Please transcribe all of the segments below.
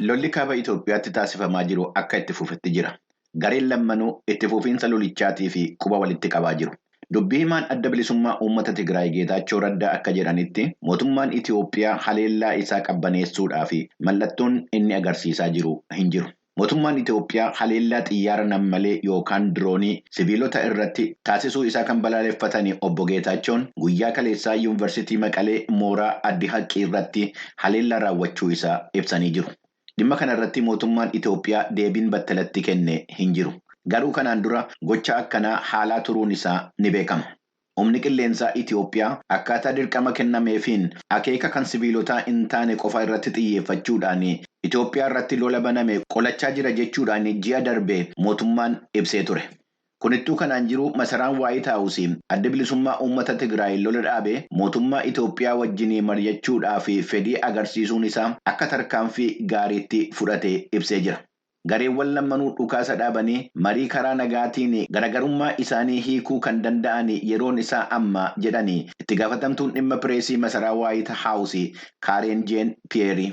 Lolli kaaba Itoophiyaatti taasifamaa jiru akka itti fufetti jira. Gareen lammanuu itti fufiinsa lolichaatii fi quba walitti qabaa jiru. Dubbii himaan adda bilisummaa uummata Tigraay Geetaachoo Raddaa akka jedhanitti mootummaan Itoophiyaa haleellaa isaa qabbaneessuudhaa fi mallattoon inni agarsiisaa jiru hin jiru. Mootummaan Itoophiyaa haleellaa xiyyaara nammalee yookaan diroonii sibiilota irratti taasisuu isaa kan balaaleffatanii obbo Geetaachoon guyyaa kaleessaa yuunivarsiitii Maqalee mooraa addi haqqii irratti haleellaa raawwachuu isaa ibsanii jiru. Dhimma kana irratti mootummaan Itoophiyaa deebiin battalatti kenne hin jiru. Garuu kanaan dura gocha akkanaa haalaa turuun isaa ni beekama. Humni qilleensaa Itoophiyaa akkaataa dirqama kennameefiin akeeka kan sibiilotaa hin taane qofa irratti xiyyeeffachuudhaan Itoophiyaa irratti lola baname qolachaa jira jechuudhaan ji'a darbee mootummaan ibsee ture. Kunittuu kanaan jiru masaraan Waayit Haawusii adda bilisummaa uummata Tigraay lola dhaabee mootummaa Itoophiyaa wajjin mari'achuudhaaf fedhii agarsiisuun isaa akka tarkaanfii gaariitti fudhatee ibsee jira. Gareewwan lammanuu dhukaasa dhaabanii marii karaa nagaatiin garaagarummaa isaanii hiikuu kan danda'an yeroon isaa amma jedhanii itti gaafatamtuun dhimma pireesii masaraa Waayit Haawusii Kaaren Jeen Piyeerii.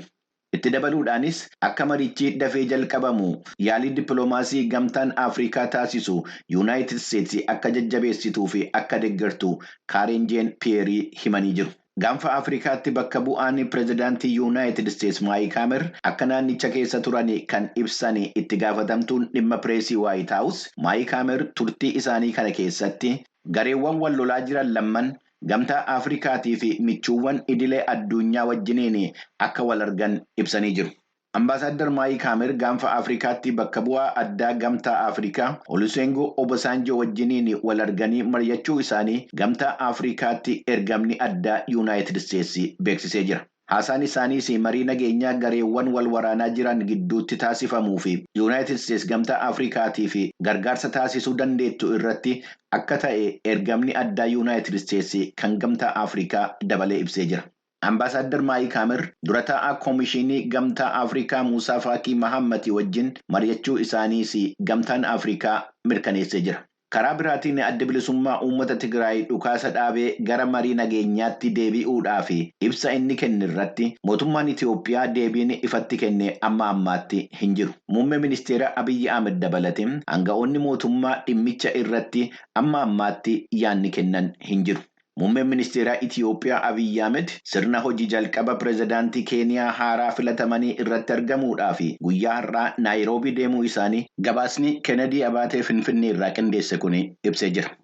Itti dabaluudhaanis akka marichi dafee jalqabamu yaalii dippiloomaasii gamtaan Afrikaa taasisu Yuunaayitid Isteetsi akka jajjabeessituu fi akka deeggartu Kaaren Jeen Piyeerii himanii jiru. Gaanfa Afrikaatti bakka bu'aan pirezidaantii Yuunaayitid Isteetsi Maayik Haamer akka naannicha keessa turan kan ibsan itti gaafatamtuun dhimma pireesii Waayit Haawus Maayik Haamer turtii isaanii kana keessatti gareewwan wal lolaa jiran lamman gamtaa Afrikaatii fi michuuwwan idilee addunyaa wajjiniin akka wal argan ibsanii jiru. Ambaasaadder Maayik Haamer gaanfa Afrikaatti bakka bu'aa addaa gamtaa Afrikaa Olusegun Obasanjo wajjiniin wal arganii mari'achuu isaanii gamtaa Afrikaatti ergamni addaa Yuunaayitid Isteetsi beeksisee jira. Haasaan isaaniis marii nageenyaa gareewwan wal waraanaa jiran gidduutti taasifamuu fi Yuunaayitid Isteetsi gamtaa Afrikaatii fi gargaarsa taasisuu dandeettu irratti akka ta'e ergamni addaa Yuunaayitid Isteetsi kan gamtaa Afrikaa dabalee ibsee jira. Ambaasaadder Maayik Haamer dura taa'aa Koomishinii Gamtaa Afrikaa Muusaa Faaqii Mahammati wajjin mari'achuu isaaniis gamtaan Afrikaa mirkaneessee jira. Karaa biraatiin adda bilisummaa uummata Tigraay dhukaasa dhaabee gara marii nageenyaatti deebi'uudhaaf ibsa inni kenne irratti mootummaan Itoophiyaa deebiin ifatti kenne amma ammaatti hin jiru. Muummee ministeera Abiyyi Ahmed dabalatee aanga'oonni mootummaa dhimmicha irratti amma ammaatti yaadni kennan hin jiru. Muummeen ministeera Itoophiyaa Abiyyi Ahmed sirna hojii jalqaba pirezidaantii Keeniyaa haaraa filatamanii irratti argamuudhaaf guyyaa har'aa Naayiroobii deemuu isaanii gabaasni Kennedy Abaatee Finfinnee irraa qindeesse kun ibsee jira.